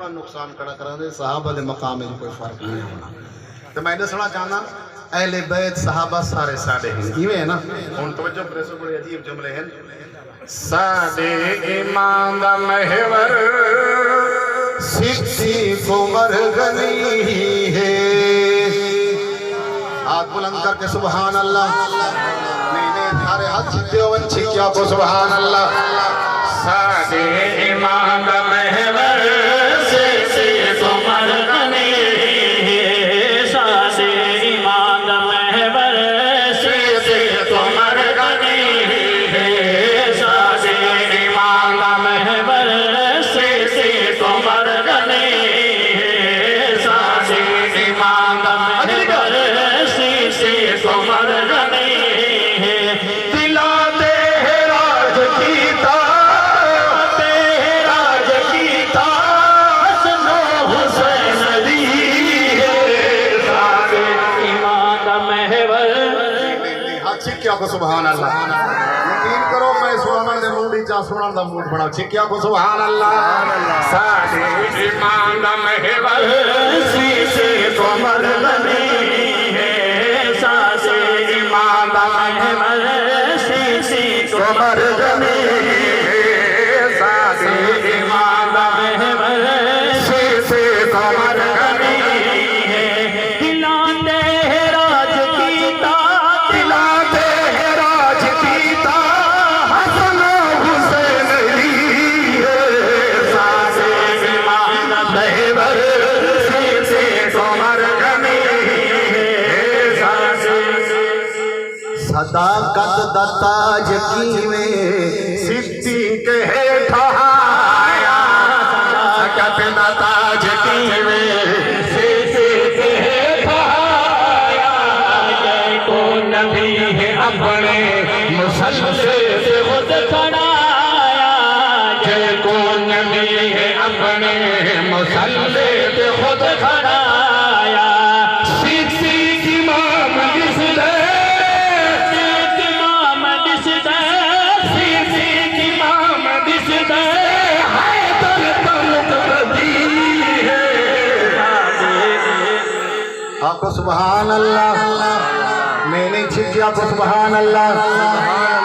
नुकसान करा करा सहाबा दे मकाम में कोई फर्क नहीं होना। तो मैं दसना चाहना अहले बैत सहाबा सारे साडे हैं, इवें है ना। हुन तवज्जो करो, बड़े अजीब जुमले हैं। साडे ईमान दा महवर सिद्दीक उमर गनी है। हाथ बुलंद करके सुभान अल्लाह। मैंने सारे हाथ सीधे वन छिकिया को सुभान अल्लाह। साडे ईमान दा महवर सिद्दीक उमर गनी है। साडे ईमान दा महवर सिद्दीक उमर गनी है। साडे ईमान दा महवर सिद्दीक उमर गनी है। साडे ईमान दा महवर सिद्दीक उमर गनी है। दिला दे राज कीता छिकिया को सुभान अल्लाह। यकीन करो मैं सुनाने दे मूड चा सुनाने दा मूड बना। छिकिया को सुभान अल्लाह। साडे ईमान दा महवर सिद्दीक उमर गनी है। साडे ईमान दा महवर सिद्दीक उमर गनी है। साडे ईमान दा महवर सिद्दीक उमर गनी है। दिलाते राज कीता सदाकत दा ताज कीवें सिद्दीक है ठहाया। सदाकत दा ताज कीवें सिद्दीक है ठहाया। जय को नबी है अपने मुसल्ले से खुद खड़ाया। जय को नबी है अपने मुसल्ले से खुद खड़ाया। सिद्दीक इमाम जिसने आपको सुभान अल्लाह। मैंने छिकिया को सुभान अल्लाह।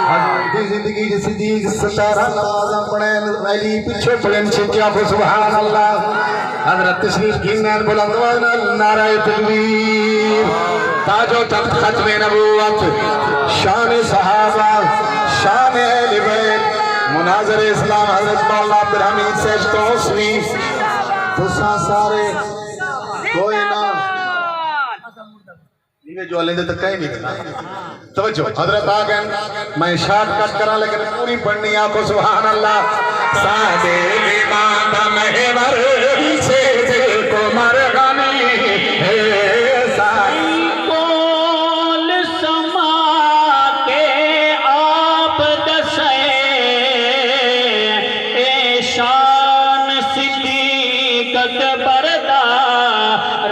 हजरत जिंदगी जी सिद्दीक 17 नमाज पढ़े अली पीछे पढ़े छिकिया को सुभान अल्लाह। हजरत तशरीफ गिनन बुलंद नारे तकबीर। ताजो तख्त खत्मे नबूवत शान सहाबा शान अहले बैत मुनाज़िर इस्लाम हजरत मौलाना अब्दुल हमीद सेठ तौसरी तुसा सारे कोई ना जो लेंदे तक कहीं नहीं था। तवज्जो हजरत आ गए। मैं शॉर्टकट करा लेकिन पूरी पढ़नी आपको सुभान अल्लाह। साडे ईमान दा महवर सिद्दीक उमर गनी है। कोल समा के आप दसे ए शान सिद्दीक अकबर दा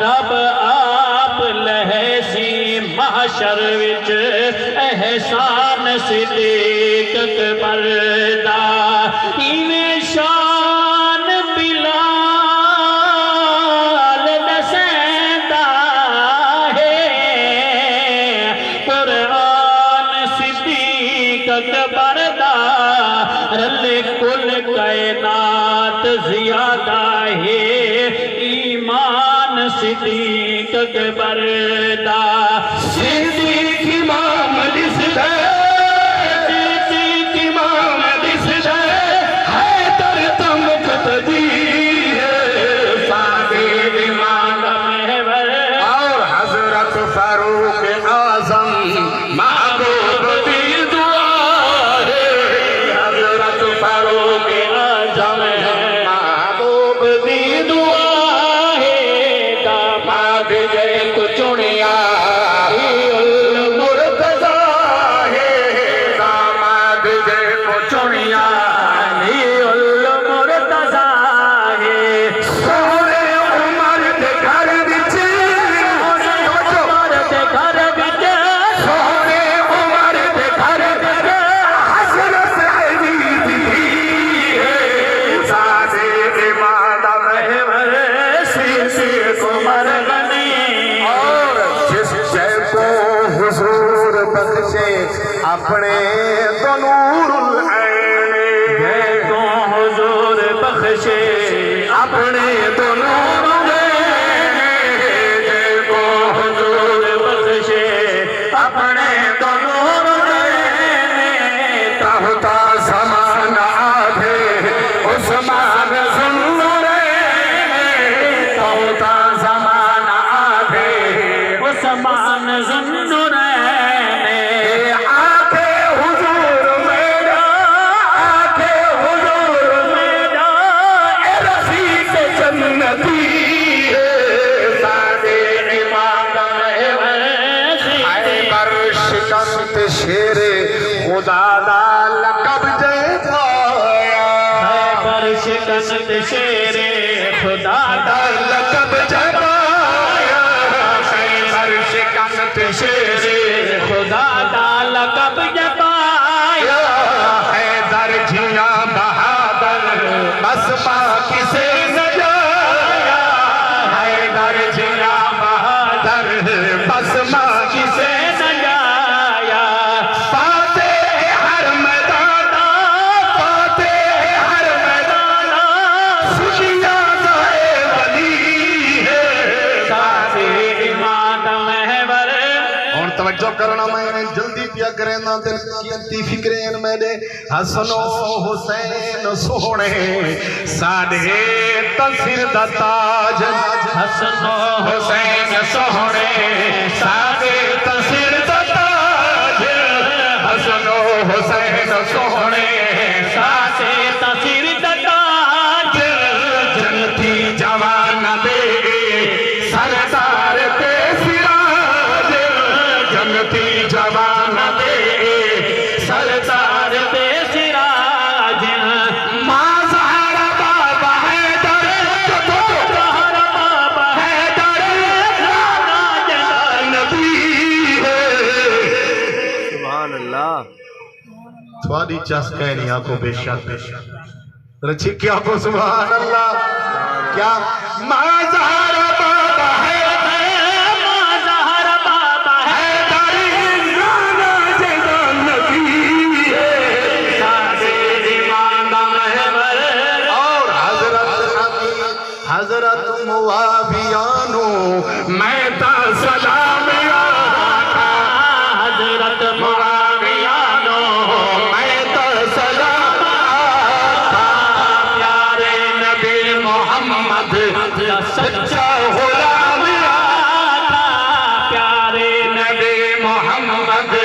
रब आप लहसी महशर विच एहसान सिद्दीक अकबर दा। इवें शान बिलाल दसैंदा है। कुरान सिद्दीक अकबर दा रले कुल कायनात ज़ियादा है। ईमान सिद्दीक अकबर दा। सिद्दीक इमाम दिसदा सिद्दीक इमाम दिसदा हैदर दा मुक़तदी है। साडे ईमान दा महवर और हजरत फारूक आज़म महबूब दी दुआ है। हजरत फारूक आज़म महबूब दी दुआ है। दामाद जय को चुनिया अपने तो नूरुल ऐन तो हुजूर बख्शे अपने तो नूरुल ऐन को हुजूर बख्शे अपने तो नूरुल ऐन कहता समान आधे उस्मान ज़ुन्नुरैन कहता समान आधे उस्मान ज़ुन्नुरैन शेरे खुदा दा लक़ब जगाया पर शिकस्त शेरे खुदा दा लक़ब जगाया पर शिकस्त शेरे खुदा दा लक़ब जगाया हैदर जिया बहादुर बस बाकी से न जाया हैदर जिया बहादुर बस बाकी से तवज्जो करना मैं जल्दी पिया करें ना दिल की फिक्रें मेरे हसनो हुसैन सोने साडे तसिर दा ताज हसनो हुसैन सोने साडे तसिर दा ताज हसनो हुसैन सोने साडे तसिर दा ताज जन्नती जवान दे सरदार ते जन्नती जवान दे सरदार ते सिराज मां ज़हरा बाबा हैदर ज़हरा बाबा हैदर नाना जनान नबी है सुभान अल्लाह थोड़ी चस कहनी आपको बेशक रची क्या को सुभान अल्लाह क्या मां ज़हरा बाबा है हजरत मुआवियानो मैं ता सलाम आका हजरत मुआवियानो मैं ता सलाम आका प्यारे नबी मोहम्मद सच्चा गुलाम आका प्यारे नबी मोहम्मद